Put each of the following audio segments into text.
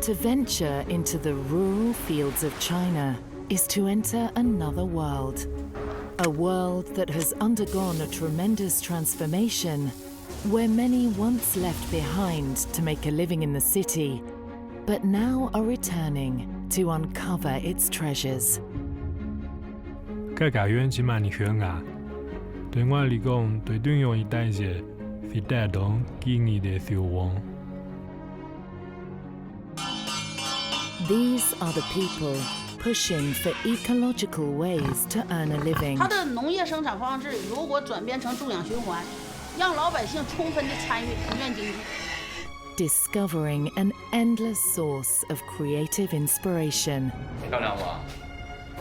To venture into the rural fields of China is to enter another world. A world that has undergone a tremendous transformation, where many once left behind to make a living in the city, but now are returning to uncover its treasures. 各家园今晚你选啊，对我嚟講，對短用一代嘅非帶動建議嘅消亡。These are the people pushing for ecological ways to earn a living. 它的农业生产方式如果转变成助养循环，让老百姓充分的参与庭院经济。Discovering an endless source of creative inspiration. 漂亮吧？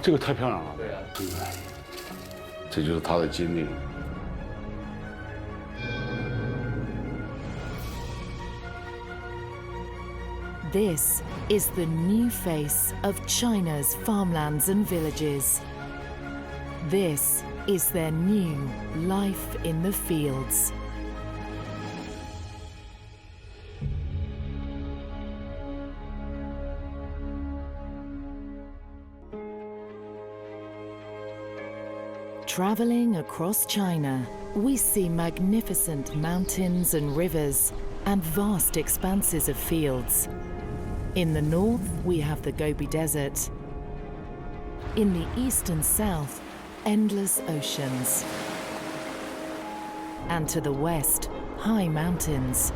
这个太漂亮了。对啊，这就是他的经历。This is the new face of China's farmlands and villages. This is their new life in the fields. Traveling across China, we see magnificent mountains and rivers and vast expanses of fields. In the north, we have the Gobi Desert. In the east and south, endless oceans. And to the west, high mountains.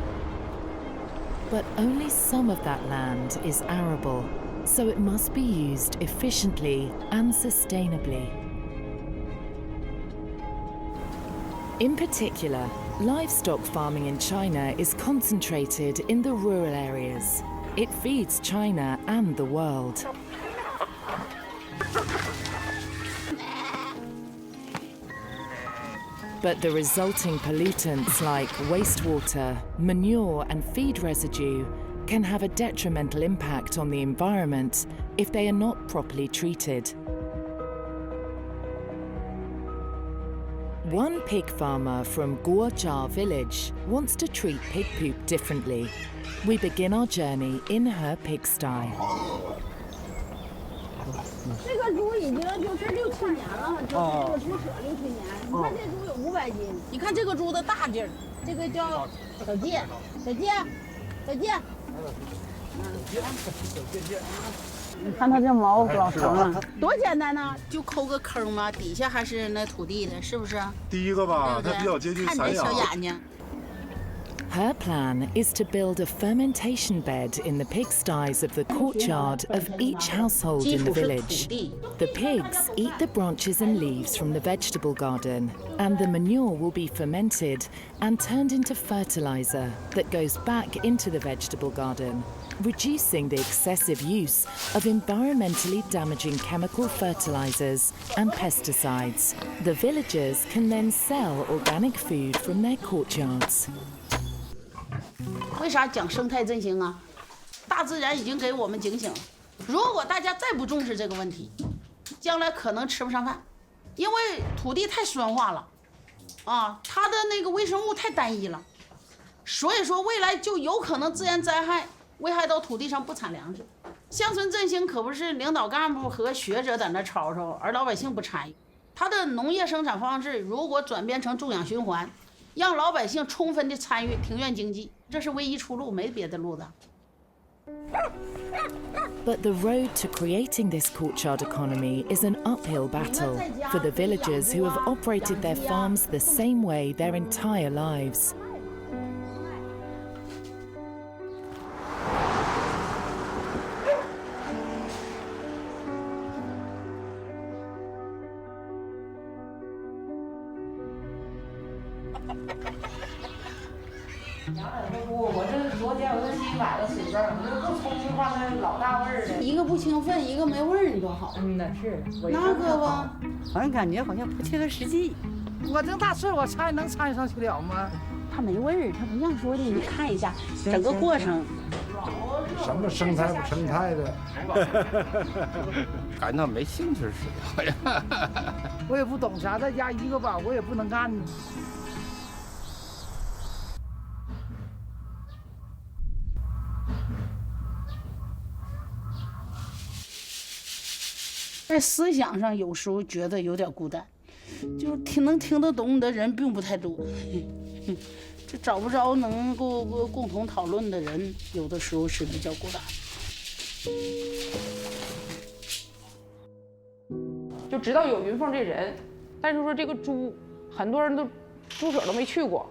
But only some of that land is arable, so it must be used efficiently and sustainably. In particular, livestock farming in China is concentrated in the rural areas. It feeds China and the world. But the resulting pollutants like wastewater, manure and feed residue can have a detrimental impact on the environment if they are not properly treated. One pig farmer from Guojia village wants to treat pig poop differently. We begin our journey in her pigsty. 这个猪已经就是6、7年了，就是这个猪舍6、7年。你看这猪有500斤，你看这个猪的大劲儿，这个叫小介，小介，小介。你看它这毛老长了，多简单呐，就抠个坑嘛，底下还是那土地的，是不是？第一个吧，它比较接近散养。看你这小眼睛。 Her plan is to build a fermentation bed in the pigsties of the courtyard of each household in the village. The pigs eat the branches and leaves from the vegetable garden, and the manure will be fermented and turned into fertilizer that goes back into the vegetable garden, reducing the excessive use of environmentally damaging chemical fertilizers and pesticides. The villagers can then sell organic food from their courtyards. 为啥讲生态振兴啊？大自然已经给我们警醒了。如果大家再不重视这个问题，将来可能吃不上饭，因为土地太酸化了，啊，它的那个微生物太单一了，所以说未来就有可能自然灾害危害到土地上不产粮食。乡村振兴可不是领导干部和学者在那吵吵，而老百姓不参与。它的农业生产方式如果转变成助养循环，让老百姓充分的参与庭院经济。 这是唯一出路，没别的路的。 But the road to creating this courtyard economy is an uphill battle for the villagers who have operated their farms the same way their entire lives. "一个不清粪，一个没味儿，你多好。那是，那可不，好像感觉好像不切合实际。我这大事我能参上去了吗？它没味儿，它不像说的。你看一下整个过程。什么生态不生态的？感到没兴趣似的。我也不懂啥，在家一个吧，我也不能干。 这在思想上有时候觉得有点孤单，就是能听得懂你的人并不太多，就找不着能够共同讨论的人，有的时候是比较孤单。就知道有云凤这人，但是说这个猪，很多人都猪舍都没去过。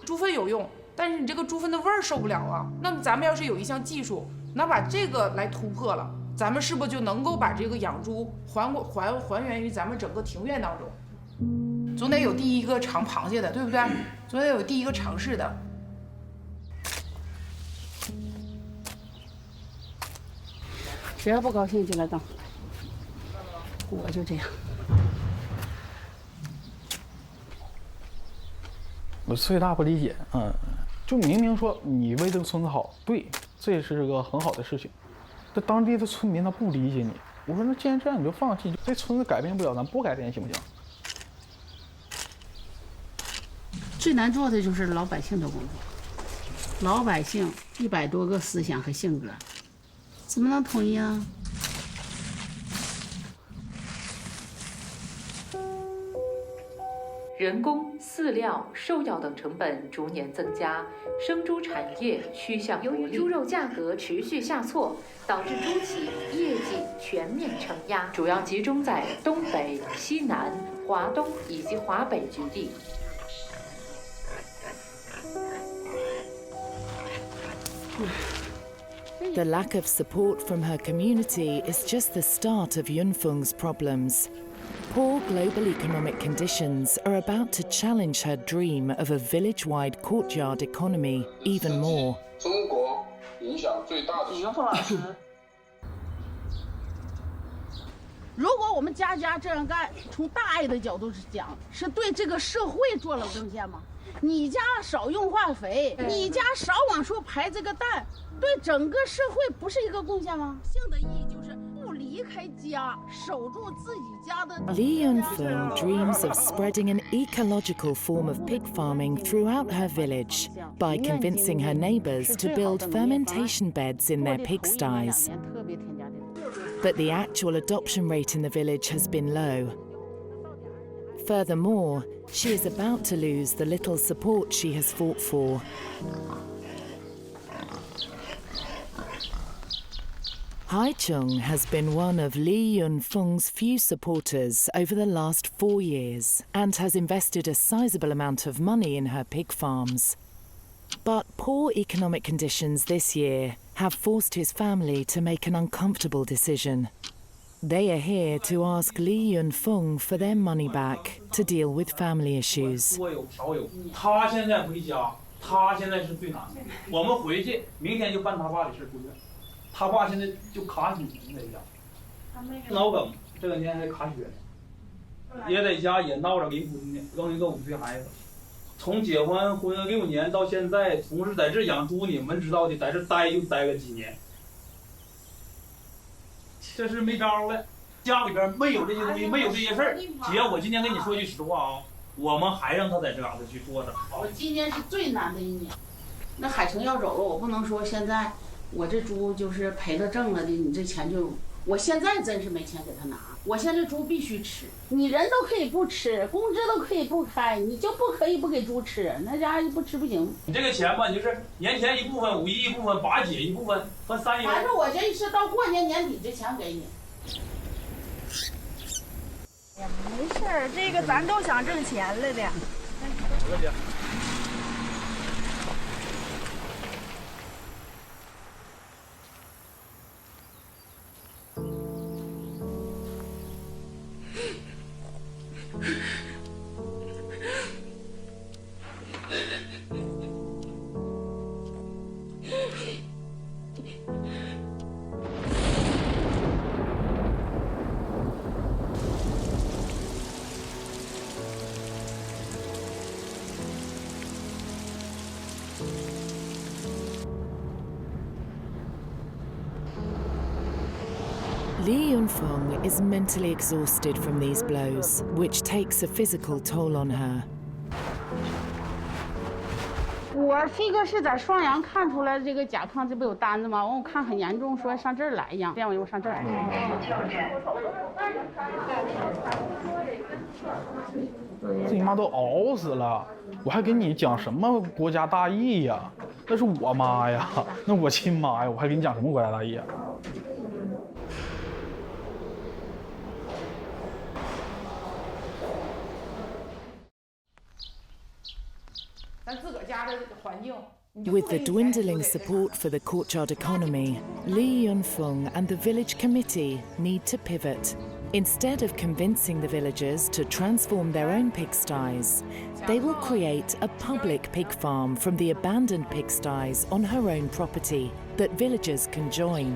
猪粪有用，但是你这个猪粪的味儿受不了啊。那咱们要是有一项技术，能把这个来突破了，咱们是不是就能够把这个养猪还原于咱们整个庭院当中？总得有第一个尝螃蟹的，对不对？总得有第一个尝试的。只要不高兴就来当，我就这样。我最大不理解，就明明说你为这个村子好，对，这是个很好的事情，这当地的村民他不理解你。我说那既然这样，你就放弃，这村子改变不了，咱不改变行不行？最难做的就是老百姓的工作，老百姓100多个思想和性格，怎么能统一啊？人工、饲料、兽药等成本逐年增加，生猪产业趋向不利。由于猪肉价格持续下挫，导致猪企业绩全面承压，主要集中在东北、西南、华东以及华北局地。The lack of support from her community is just the start of Yunfeng's problems. Poor global economic conditions are about to challenge her dream of a village-wide courtyard economy even more. 中国影响最大的。云凤老师，如果我们家这样干，从大爱的角度讲，是对这个社会做了贡献吗？你家少用化肥，你家少往出排这个氮，对整个社会不是一个贡献吗？性的意义就是不离开家，守住自己家的。Li Yunfeng dreams of spreading an ecological form of pig farming throughout her village by convincing her neighbors to build fermentation beds in their pigsties. But the actual adoption rate in the village has been low. Furthermore, she is about to lose the little support she has fought for. Haichung has been one of Li Yunfeng's few supporters over the last 4 years and has invested a sizable amount of money in her pig farms. But poor economic conditions this year have forced his family to make an uncomfortable decision. They are here to ask Li Yunfeng for their money back to deal with family issues. 他现在回家，他现在是最难的。我们回去，明天就办他爸的事出院。他爸现在就卡血在家，脑梗，这2年还卡血呢，也在家也闹着离婚呢，扔一个5岁孩子。从结婚了6年到现在，从事在这养猪，你们知道的，在这待就待了几年。这是没招了，家里边没有这些东西，没有这些事儿。姐，我今天跟你说句实话啊，我们还让他在这嘎达去坐着。我今年是最难的1年，那海城要走了，我不能说现在我这猪就是赔了挣了的，你这钱就，我现在真是没钱给他拿。我现在猪必须吃，你人都可以不吃，工资都可以不开，你就不可以不给猪吃，那家伙不吃不行。你这个钱吧，你就是年前一部分，5一一部分，8节一部分和3月。反正我这是到过年年底这钱给你。没事儿，这个咱都想挣钱了的。多姐。Li Yunfeng is mentally exhausted from these blows, which takes a physical toll on her. 我我飞哥是在双阳看出来这个甲亢，这不有单子吗？我看很严重，说上这儿来一样，这样我就上这儿来。这你妈都熬死了，我还跟你讲什么国家大义呀？那是我妈呀，那我亲妈呀，我还跟你讲什么国家大义啊？咱自个儿家的环境。 With the dwindling support for the courtyard economy, Li Yunfeng and the village committee need to pivot. Instead of convincing the villagers to transform their own pigsties, they will create a public pig farm from the abandoned pigsties on her own property that villagers can join.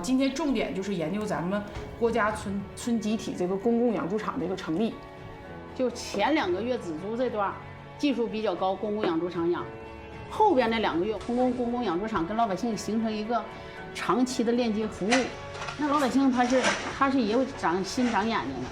今天重点就是研究咱们国家村集体这个公共养猪场的一个成立。就前2个月仔猪这段。 技术比较高，公共养猪场养，后边那2个月，公共养猪场跟老百姓形成一个长期的链接服务，那老百姓他是也有心长眼睛的。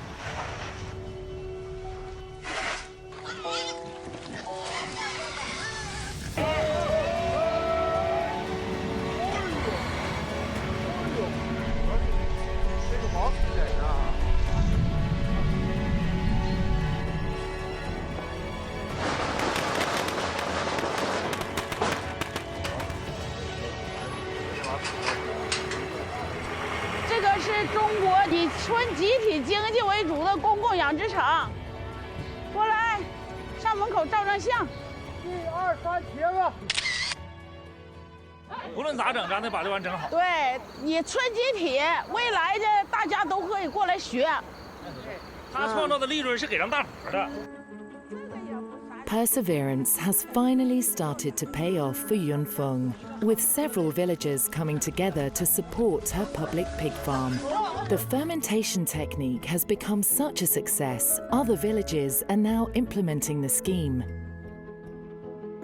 中国以村集体经济为主的公共养殖场，过来，上门口照张相。1、2、3，茄子。无论咋整，咱得把这玩意整好。对你村集体，未来的大家都可以过来学。他创造的利润是给咱大伙的。 Perseverance has finally started to pay off for Yunfeng, with several villagers coming together to support her public pig farm. The fermentation technique has become such a success, other villages are now implementing the scheme.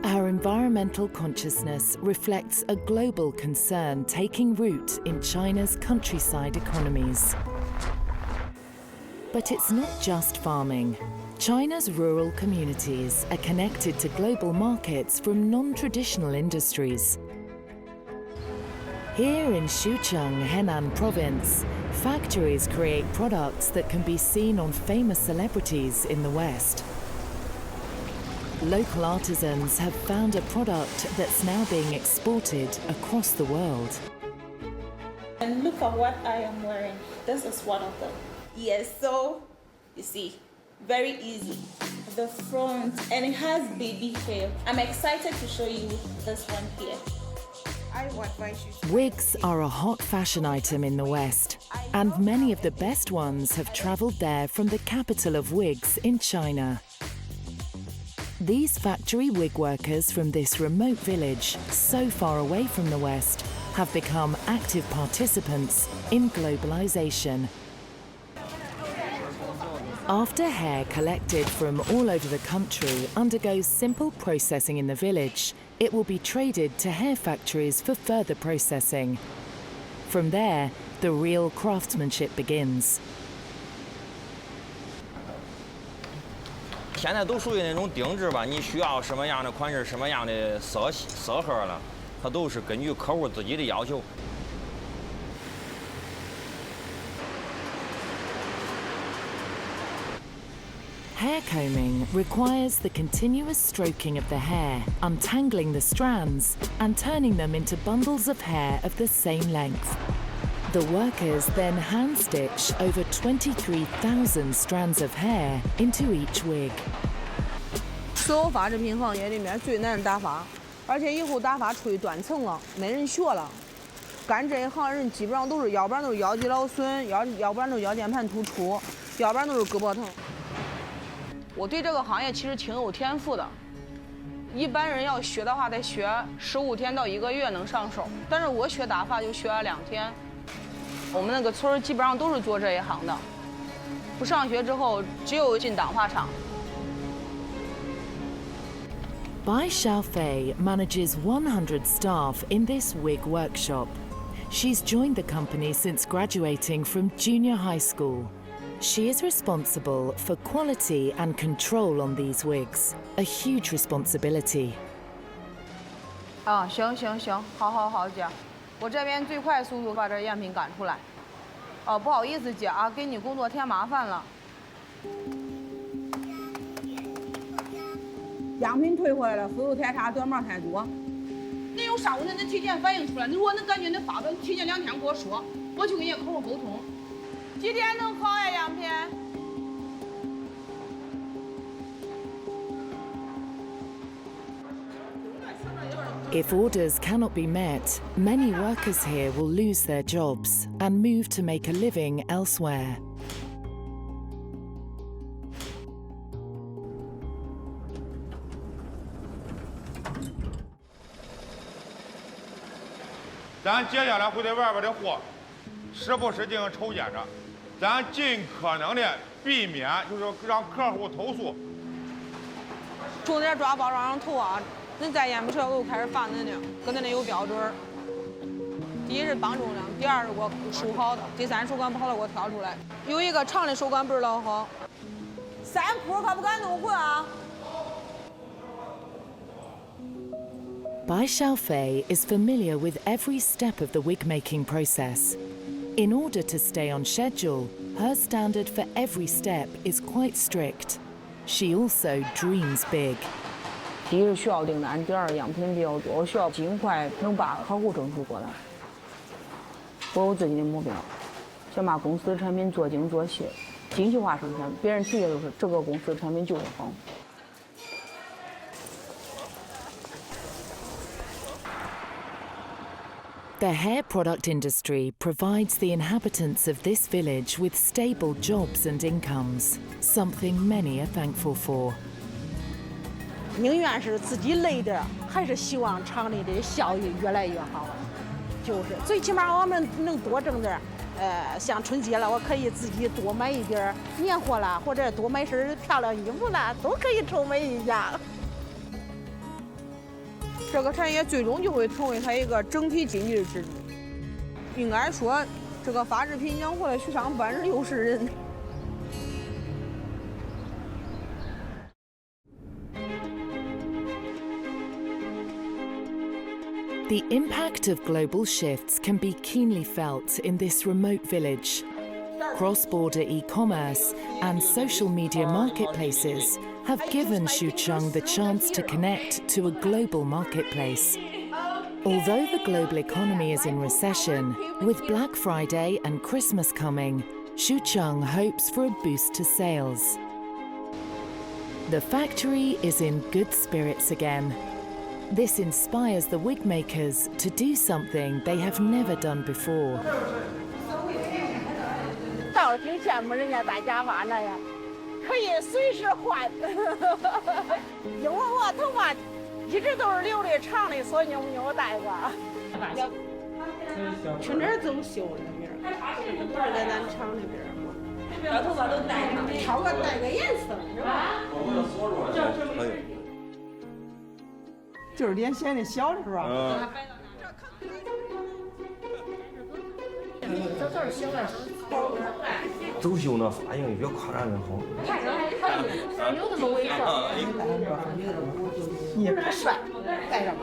Our environmental consciousness reflects a global concern taking root in China's countryside economies. But it's not just farming. China's rural communities are connected to global markets from non-traditional industries. Here in Xucheng, Henan province, factories create products that can be seen on famous celebrities in the West. Local artisans have found a product that's now being exported across the world. And look at what I am wearing. This is one of them. Yes, so you see, very easy. The front, and it has baby hair. I'm excited to show you this one here. I would advise you. Wigs are a hot fashion item in the West, and many of the best ones have traveled there from the capital of wigs in China. These factory wig workers from this remote village, so far away from the West, have become active participants in globalization. After hair collected from all over the country undergoes simple processing in the village, it will be traded to hair factories for further processing. From there, the real craftsmanship begins. 现在都属于那种定制吧，你需要什么样的款式、什么样的色盒了，它都是根据客户自己的要求。 Hair combing requires the continuous stroking of the hair, untangling the strands and turning them into bundles of hair of the same length. The workers then hand-stitch over 23,000 strands of hair into each wig. 所有发制品行业里面最难的打发，而且以后打发出去断层了，没人学了。干这一行人基本上都是，要不然都是腰肌劳损，要不然都是腰间盘突出，要不然都是胳膊疼。 我对这个行业其实挺有天赋的，一般人要学的话得学15天到1个月能上手，但是我学打发就学了2天。我们那个村基本上都是做这一行的，不上学之后只有进党发厂。Bai Xiaofei manages 100 staff in this wig workshop. She's joined the company since graduating from junior high school. She is responsible for quality and control on these wigs, a huge responsibility. 行，好姐，我这边最快速度把这样品赶出来。不好意思姐啊，给你工作添麻烦了。样品退回来了，肥肉太差，短毛太多。你有啥问题，你提前反映出来。你如果你感觉你发表，你提前2天给我说，我去跟人家客户沟通。几点能好呀样品？ If orders cannot be met, many workers here will lose their jobs and move to make a living elsewhere. 咱接下来会对外边的货时不时进行抽检着，咱尽可能的避免就是让客户投诉。重点抓包装上头啊！恁再验不出来，我就开始罚恁的，跟恁的有标准。第一是绑重量，第二是我数好的，第三手感不好了给我挑出来。有一个长的手感不是老好，3铺可不敢弄混啊！ Bai Xiaofei is familiar with every step of the wig-making process. In order to stay on schedule, her standard for every step is quite strict. She also dreams big. 第一是需要订单，第二样品比较多，我需要尽快能把客户争取过来。我有自己的目标，想把公司的产品做精做细，精细化生产。别人提的都是这个公司的产品就是好。 The hair product industry provides the inhabitants of this village with stable jobs and incomes, something many are thankful for. 宁愿是自己累点，还是希望厂里的效益越来越好。就是最起码我们能多挣点，像春节了，我可以自己多买一点年货啦，或者多买身漂亮衣服啦，都可以臭美一下。 这个产业最终就会成为它一个整体经济的支柱。应该说，这个发制品养活了许上60%人。The impact of global shifts can be keenly felt in this remote village. Cross-border e-commerce and social media marketplaces have given Xucheng the chance to connect to a global marketplace. Although the global economy is in recession, with Black Friday and Christmas coming, Xucheng hopes for a boost to sales. The factory is in good spirits again. This inspires the wig makers to do something they have never done before. 倒是挺羡慕人家戴假发那样。 可以随时换，因为我头发一直都是留的长的，所以没有戴过。去哪儿走秀那边？不是在咱厂那边吗？把头发都戴上，挑个戴个颜色是吧？就是脸显得小的是吧？走秀那发型越夸张越好。有那么猥琐？也可帅，戴上吧。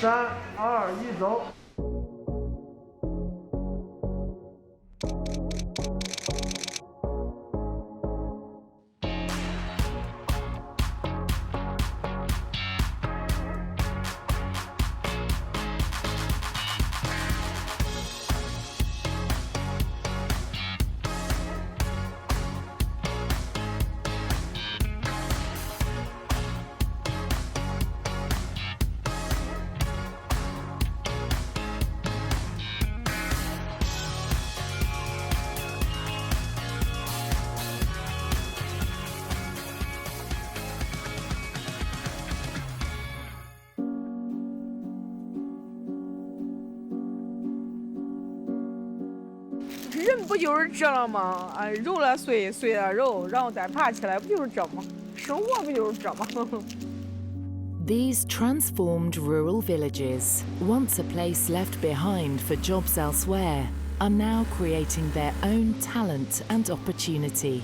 3、2、1，走。 人不就是这了吗？啊，揉了碎，碎了揉，然后再爬起来，不就是这吗？生活不就是这吗？ These transformed rural villages, once a place left behind for jobs elsewhere, are now creating their own talent and opportunity,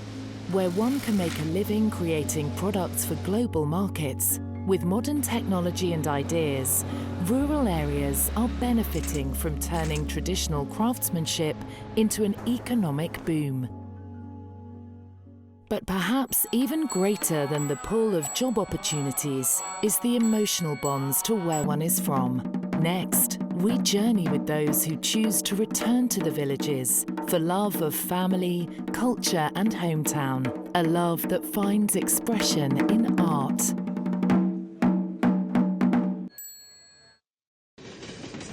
where one can make a living creating products for global markets. With modern technology and ideas, rural areas are benefiting from turning traditional craftsmanship into an economic boom. But perhaps even greater than the pool of job opportunities is the emotional bonds to where one is from. Next, we journey with those who choose to return to the villages for love of family, culture and hometown, a love that finds expression in art.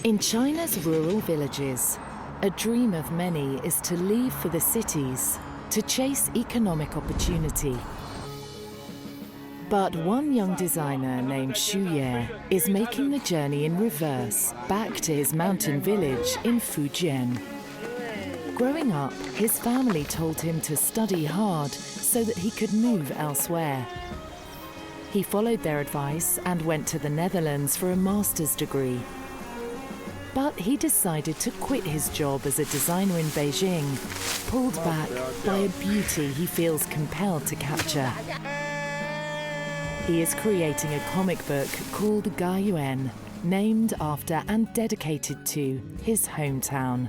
In China's rural villages, a dream of many is to leave for the cities, to chase economic opportunity. But one young designer named Xu Ye is making the journey in reverse, back to his mountain village in Fujian. Growing up, his family told him to study hard so that he could move elsewhere. He followed their advice and went to the Netherlands for a master's degree. But he decided to quit his job as a designer in Beijing, pulled back by a beauty he feels compelled to capture. He is creating a comic book called Ga Yuan, named after and dedicated to his hometown.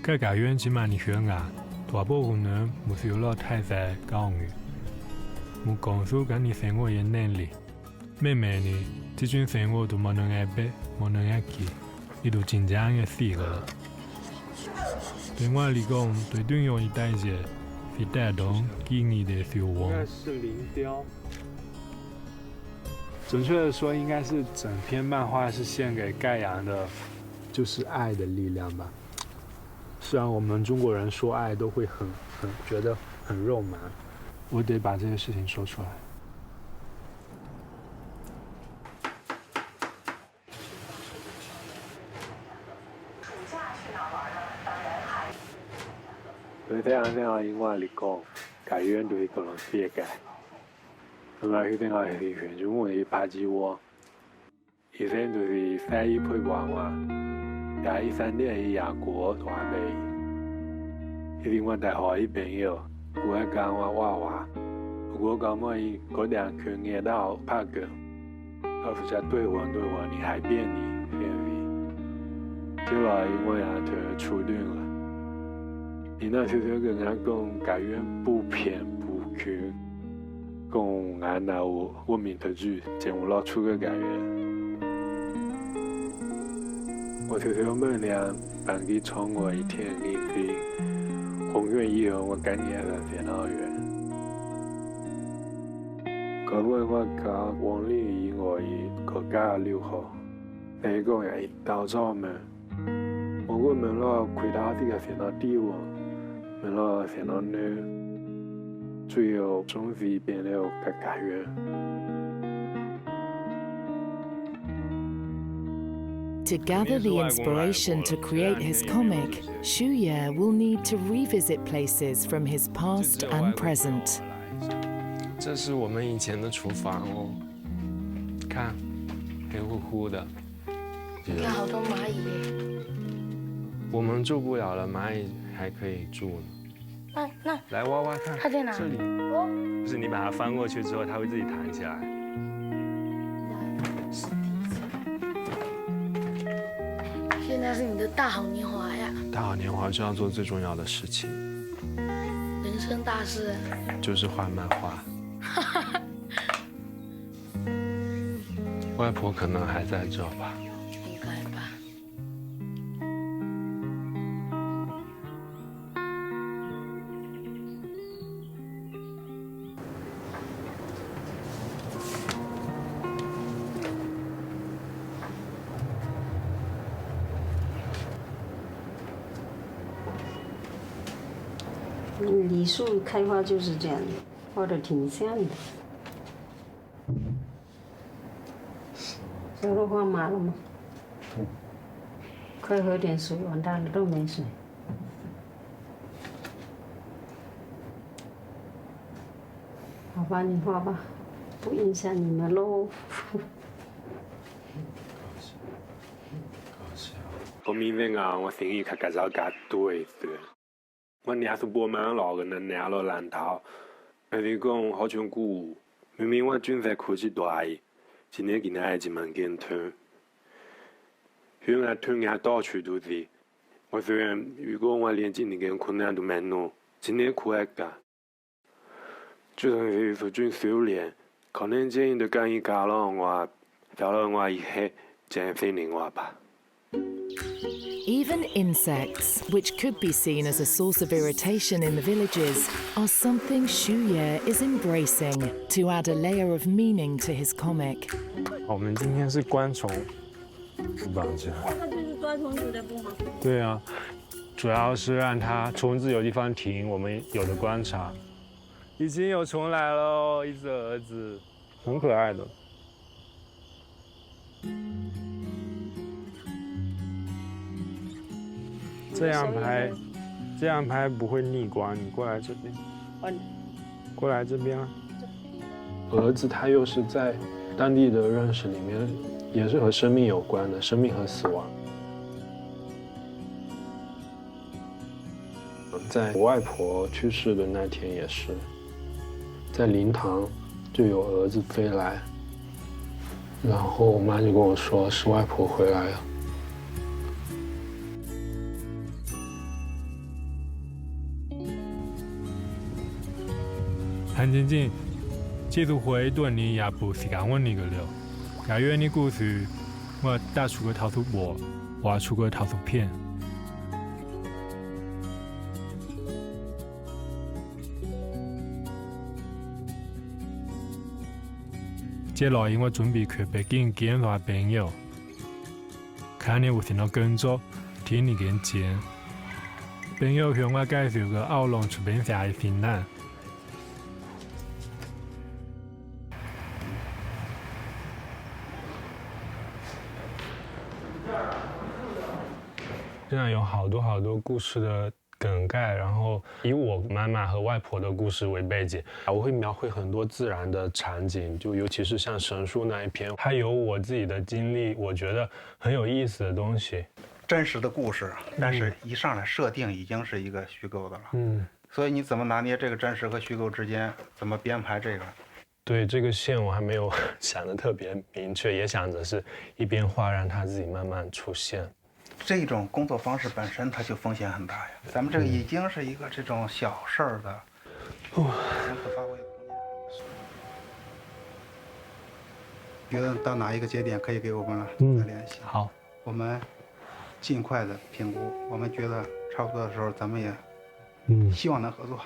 该家园起码你学啊，大部分人没有了太在教育，没告诉跟你生活的能力，慢慢的。这种生活都没能挨背，没能挨记，伊都真正的死个了。对我来讲，对中央一代些是带动记忆的消亡。应该是零雕，准确的说，应该是整篇漫画是献给盖阳的，就是爱的力量吧。虽然我们中国人说爱都会很觉得很肉麻，我得把这些事情说出来。对这样因为嚟講，家園對個人世界，同埋佢哋我係全中國嘅拍子喎，以前就是西醫配畫話，廿13年嘅亞國同埋佢哋我大學啲朋友，我係講話畫，我講我嗰兩圈嘢到拍嘅，我負責對話你海邊你，後來我也就處斷了。你那時候跟人講家園不偏不曲，講俺那我名特句，講我老出個家園。我時候問兩班機從我一天離開，宏遠以後我趕緊來電腦園。嗰位我教王力以外國家留學，第一個人到咗門，我個門咯開到啲個電腦地喎。門咯電腦呢，最後終於變了個家園。To gather the inspiration to create his comic, Xu Ye will need to revisit places from his past and present. 这是我们以前的厨房哦，看，黑乎乎的。你看好多蚂蚁。我们住不了了，蚂蚁还可以住呢。那来挖挖看，它在哪？这里。哦，就是你把它翻过去之后，它会自己弹起来。现在是你的大好年华呀！大好年华就要做最重要的事情。人生大事。就是画漫画。外婆可能还在这吧。应该吧。梨树开花就是这样的，画的挺像的。这都画麻了吗？快喝点水，完蛋了都没水。好吧，你画吧，不影响你们喽。我明天啊，我生意较介绍介多一些。我娘是帮忙老个呢，娘了烂头，但是讲好像古，明明我准备科技大一，今天给他一门跟团，原来团也到处都是。我虽然如果我连今年困难都没弄，今年苦还干。就算是说准修炼，可能今年都干一家了，我到了我以后真非另外吧。Even insects, which could be seen as a source of irritation in the villages, are something Xu Ye is embracing to add a layer of meaning to his comic. 我们今天是观虫，绑架。那就是抓虫子的不好。对啊，主要是让它虫子有地方停，我们有的观察。已经有虫来了，一只蛾子，很可爱的。这样拍不会逆光。你过来这边，过来这边啊。蛾子它又是在当地的认识里面，也是和生命有关的，生命和死亡。在我外婆去世的那天也是，在灵堂就有蛾子飞来，然后我妈就跟我说是外婆回来了。韩晶晶，这次回炖你也不是讲我那个了，假如你故事，我打出个陶土布，画出个陶土片。接下来我准备去北京见我朋友，看你有什么工作，听你跟讲。朋友向我介绍个澳龙出版社的展览。现在有好多故事的梗概，然后以我妈妈和外婆的故事为背景，我会描绘很多自然的场景，就尤其是像神树那一篇，还有我自己的经历，我觉得很有意思的东西。真实的故事，但是一上来设定已经是一个虚构的了。所以你怎么拿捏这个真实和虚构之间，怎么编排这个？对，这个线我还没有想得特别明确，也想着是一边画让它自己慢慢出现。这种工作方式本身它就风险很大呀。咱们这个已经是一个这种小事儿的，可发挥的空间。觉得到哪一个节点可以给我们再联系？好，我们尽快的评估。我们觉得差不多的时候，咱们也希望能合作。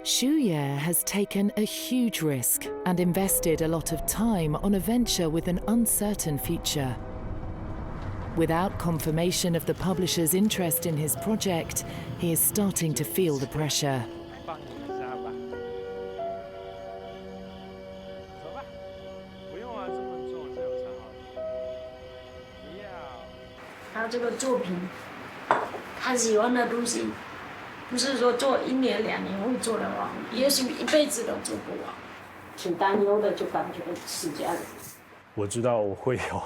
Xu Ye has taken a huge risk and invested a lot of time on a venture with an uncertain future. Without confirmation of the publisher's interest in his project, he is starting to feel the pressure. 他这个作品，他喜欢的东西。不是说做1年2年会做得完，也许一辈子都做不完。挺担忧的，就感觉是这样子。我知道我会有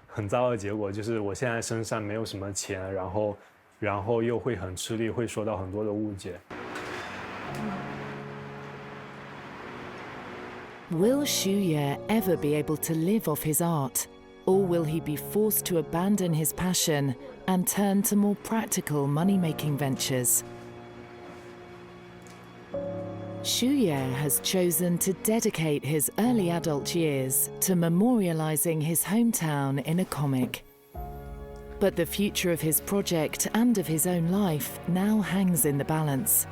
很糟的结果，就是我现在身上没有什么钱，然后又会很吃力，会受到很多的误解。Will Xu Ye ever be able to live off his art? Or will he be forced to abandon his passion and turn to more practical money-making ventures? Xu Ye has chosen to dedicate his early adult years to memorializing his hometown in a comic. But the future of his project and of his own life now hangs in the balance.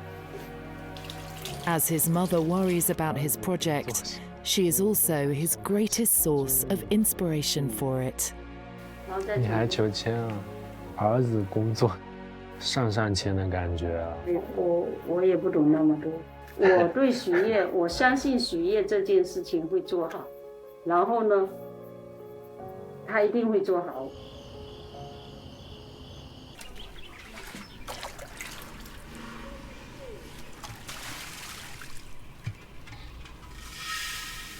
As his mother worries about his project, she is also his greatest source of inspiration for it. 你还求签啊？儿子工作，上签的感觉啊。我也不懂那么多。我对许业，我相信许业这件事情会做好，然后呢，他一定会做好。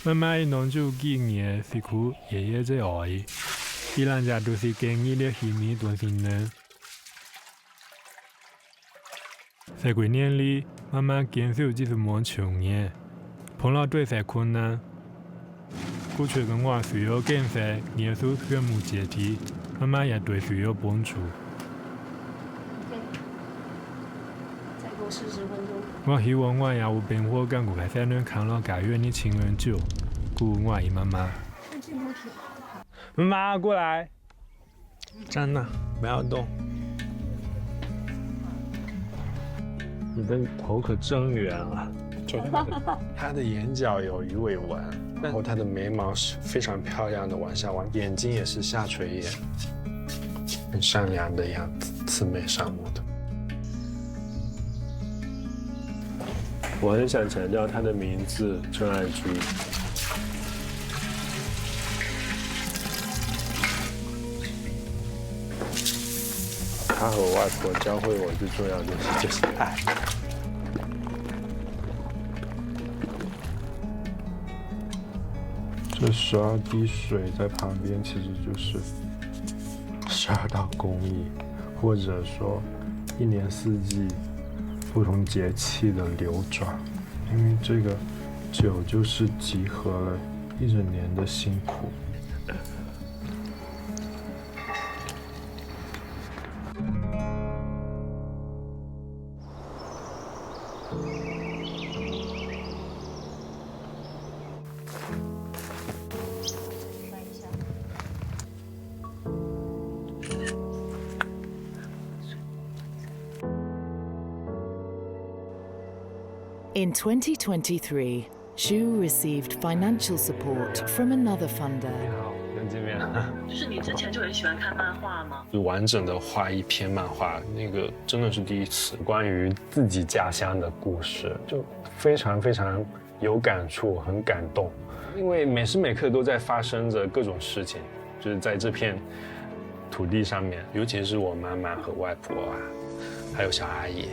妈妈伊弄就几年辛苦爷爷在学伊，伊两家都是经历了许多多新人。在几年里，妈妈减少几十万穷年，碰到最大困难。过去的我需要减少耶稣血母解体，妈妈也对需要帮助。再给我40分钟。我希望我也有办法跟顾客才能看到家园的情人酒，顾我伊妈妈。妈妈过来，站那，不要动。你的头可真圆啊！他的眼角有鱼尾纹，然后他的眉毛是非常漂亮的往下弯，眼睛也是下垂眼，很善良的样子，慈眉善目的。我很想强调他的名字真爱珠。他和我外婆教会我最重要的东西就是爱。这12滴水在旁边，其实就是12道工艺，或者说一年四季不同节气的流转。因为这个酒就是集合了一整年的辛苦。In 2023, Xu received financial support from another funder. 又见面了。就是你之前就很喜欢看漫画吗？完整的画一篇漫画，那个真的是第一次。关于自己家乡的故事，就非常非常有感触，很感动。因为每时每刻都在发生着各种事情，就是在这片土地上面，尤其是我妈妈和外婆啊，还有小阿姨。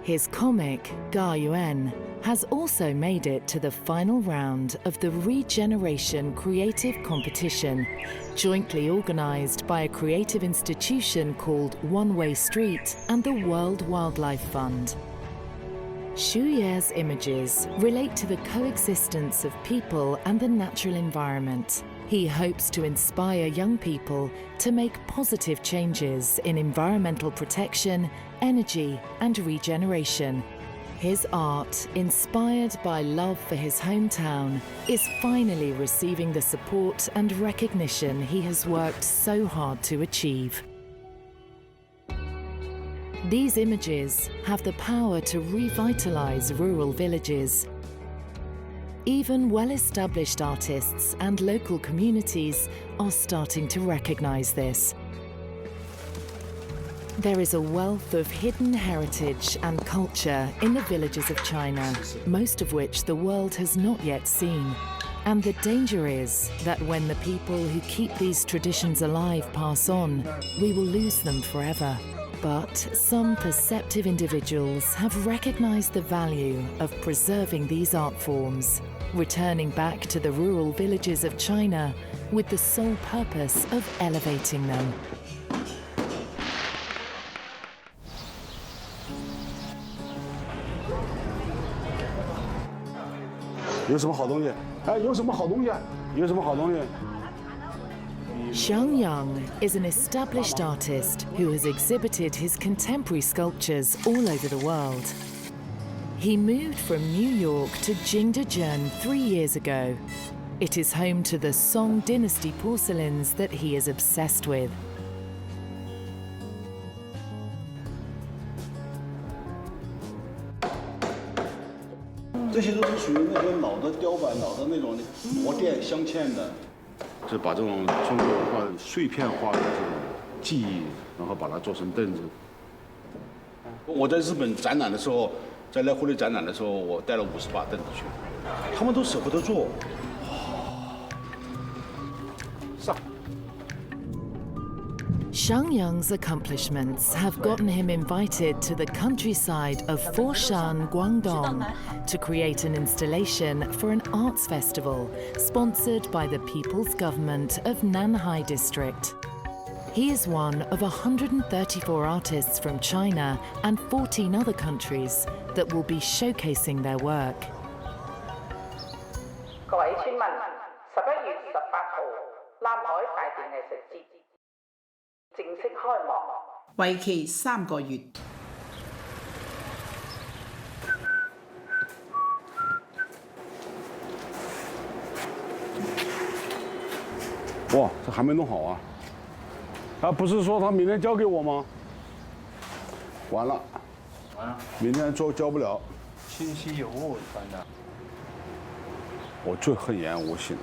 His comic, Ga Yuan, has also made it to the final round of the Regeneration Creative Competition, jointly organised by a creative institution called One Way Street and the World Wildlife Fund. Xu Ye's images relate to the coexistence of people and the natural environment. He hopes to inspire young people to make positive changes in environmental protection, energy, and regeneration. His art, inspired by love for his hometown, is finally receiving the support and recognition he has worked so hard to achieve. These images have the power to revitalize rural villages. Even well-established artists and local communities are starting to recognize this. There is a wealth of hidden heritage and culture in the villages of China, most of which the world has not yet seen. And the danger is that when the people who keep these traditions alive pass on, we will lose them forever. But some perceptive individuals have recognized the value of preserving these art forms, returning back to the rural villages of China with the sole purpose of elevating them. 有什么好东西？哎，有什么好东西？有什么好东西？ Xiang Yang is an established artist who has exhibited his contemporary sculptures all over the world. He moved from New York to Jingdezhen 3 years ago. It is home to the Song Dynasty porcelains that he is obsessed with. 这些都是属于那些老的雕版、老的那种模店镶嵌的，是把这种中国文化碎片化的这种记忆，然后把它做成凳子。我在日本展览的时候，在来回的展览的时候，我带了50把凳子去，他们都舍不得坐。上。Shangyang's accomplishments have gotten him invited to the countryside of Foshan, Guangdong, to create an installation for an arts festival sponsored by the People's Government of Nanhai District. He is one of 134 artists from China and 14 other countries that will be showcasing their work. 各位村民，11月18號，南海大地藝術節正式開幕，為期3個月。哇，这还没弄好啊！啊，不是说他明天交给我吗？完了，明天交不了。信息有误，班长。我最恨延误性。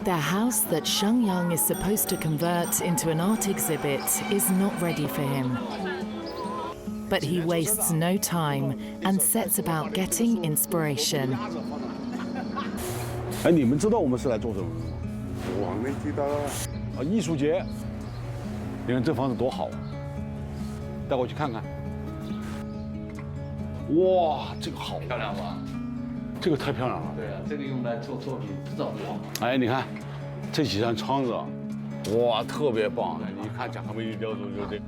The house that Shangyang is supposed to convert into an art exhibit is not ready for him. But he wastes no time and sets about getting inspiration. 哎，你们知道我们是来做什么吗？我没知道啊，艺术节。你看这房子多好，带我去看看。哇，这个好漂亮吧？ 这个太漂亮了。对啊，这个用来做作品不造作。哎，你看这几扇窗子，哇，特别棒！你看贾科梅利雕塑就这。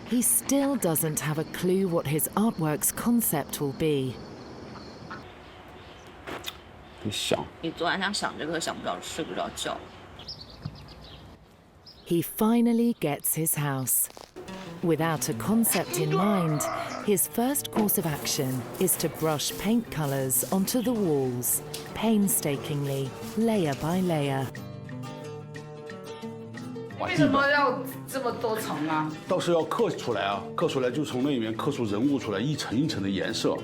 He still doesn't have a clue what his artwork's concept will be. 你想？你昨晚上想这个想不着，睡不着觉。 He finally gets his house. Without a concept in mind, his first course of action is to brush paint colours onto the walls, painstakingly, layer by layer. 为什么要这么多层啊？到时候要刻出来啊，刻出来就从那里面刻出人物出来，一层一层的颜色。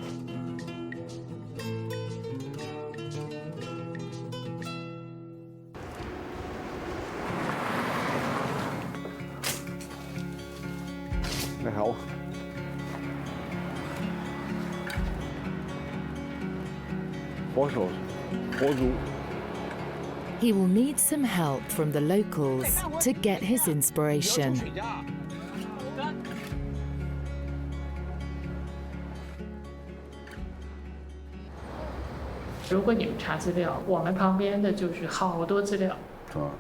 那好。佛手，佛珠。 He will need some help from the locals to get his inspiration. 如果你们查资料，我们旁边的就是好多资料。啊。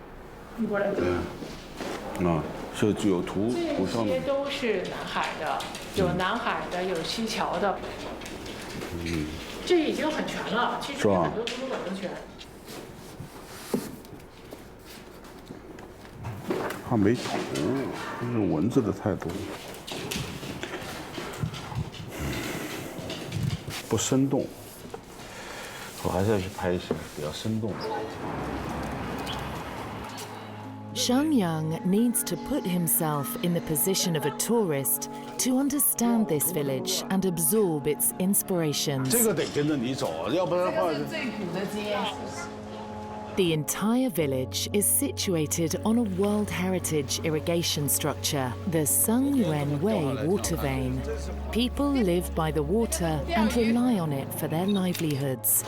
你过来。啊，是有图上的。这些都是南海的，有南海的，有西桥的。嗯。这已经很全了，其实很多图书馆都全。 它没图，就是文字的太多，不生动。我还是要去拍一些比较生动的。Shangyang needs to put himself in the position of a tourist to understand this village and absorb its inspirations. 这个得跟着你走，要不然的话。这是最古的街。 The entire village is situated on a World Heritage irrigation structure, the Sangyuan Wei water vein. People live by the water and rely on it for their livelihoods.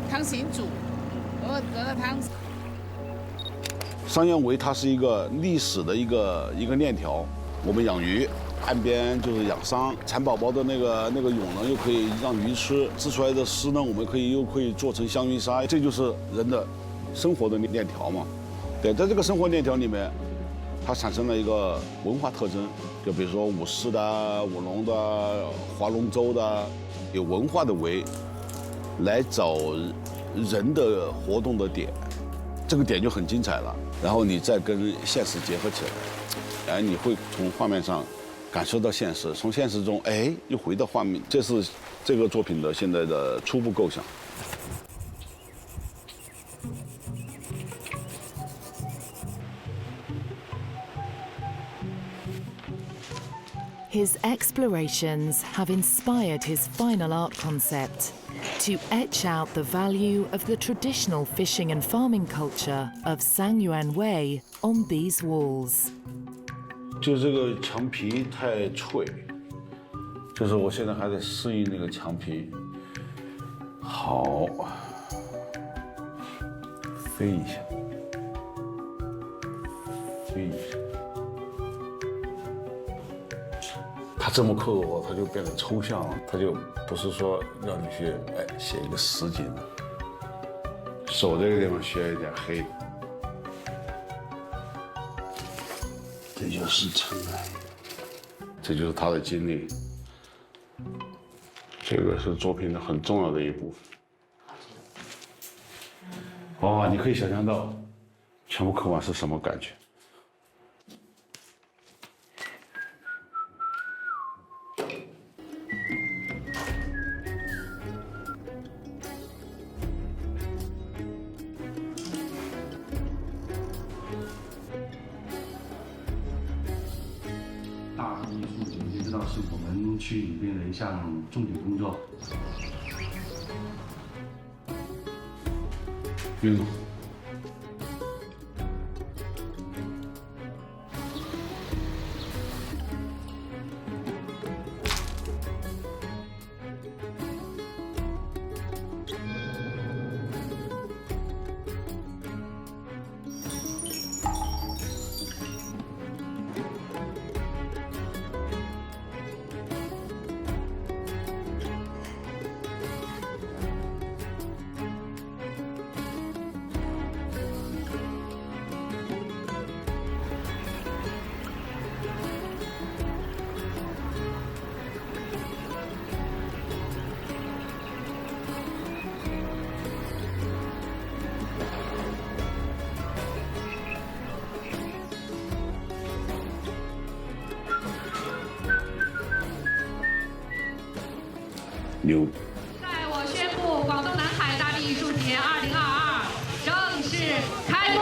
汤醒煮，我得了汤。商鞅围它是一个历史的一个链条，我们养鱼。 岸边就是养桑，蚕宝宝的那个蛹呢，又可以让鱼吃，织出来的丝呢，我们又可以做成香云纱，这就是人的生活的链条嘛。对，在这个生活链条里面，它产生了一个文化特征，就比如说舞狮的、舞龙的、划龙舟的，有文化的围来找人的活动的点，这个点就很精彩了。然后你再跟现实结合起来，哎，你会从画面上。 感受到现实，从现实中，哎，又回到画面，这是这个作品的现在的初步构想。His explorations have inspired his final art concept to etch out the value of the traditional fishing and farming culture of Sangyuan Wei on these walls. 就这个墙皮太脆，就是我现在还得适应那个墙皮。好，飞一下，注意一下。它这么刻薄，它就变得抽象了，它就不是说让你去写一个实景的。手这个地方需要一点黑的，这就是尘埃，这就是他的经历。这个是作品的很重要的一部分。哇，你可以想象到全部刻完是什么感觉。大艺术节，你知道是我们区里边的一项重点工作。运动。牛！在我宣布广东南海大地艺术节2022正式开幕。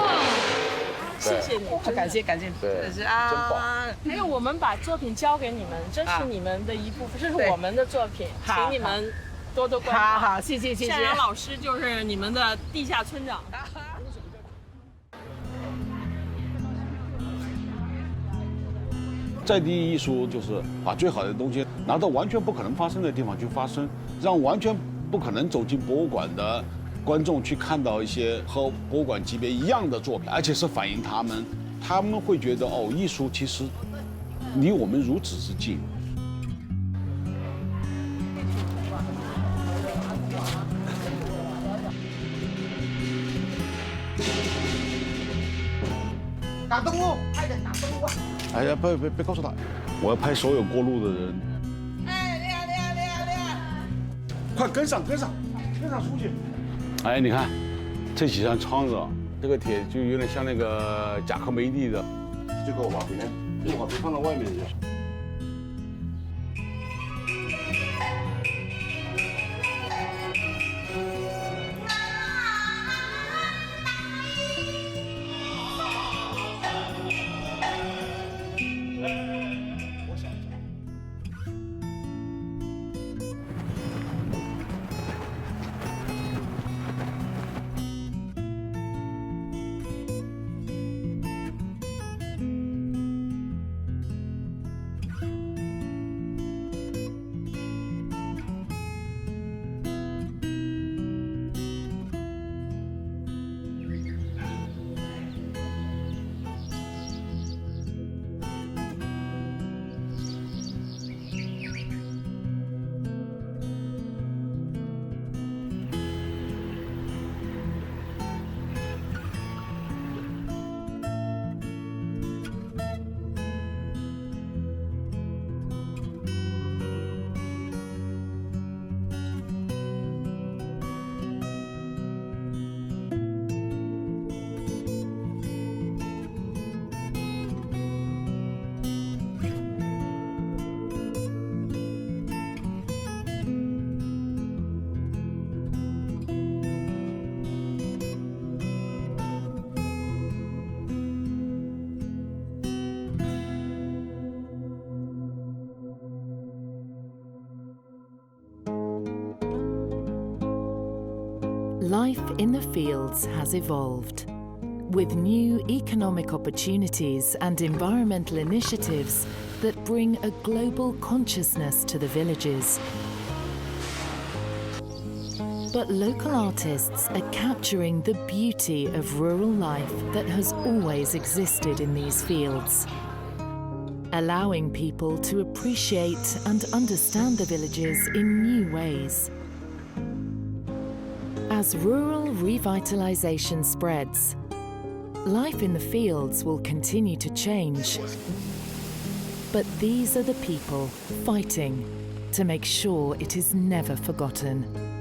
谢谢你，感谢，对，是啊，真棒。还有我们把作品交给你们，这是你们的一部分，这是我们的作品，请你们多多关注。好，谢谢。向阳老师就是你们的地下村长。在地艺术就是把最好的东西拿到完全不可能发生的地方去发生，让完全不可能走进博物馆的观众去看到一些和博物馆级别一样的作品，而且是反映他们会觉得哦，艺术其实离我们如此之近。打灯笼，快点打灯笼！哎呀，别告诉他，我要拍所有过路的人。哎，亮！快跟上出去！哎，你看这几扇窗子，这个铁就有点像那个贾科梅蒂的。这个瓦片放到外面去。Life in the fields has evolved. With new economic opportunities and environmental initiatives that bring a global consciousness to the villages. But local artists are capturing the beauty of rural life that has always existed in these fields, allowing people to appreciate and understand the villages in new ways. As rural revitalization spreads, life in the fields will continue to change. But these are the people fighting to make sure it is never forgotten.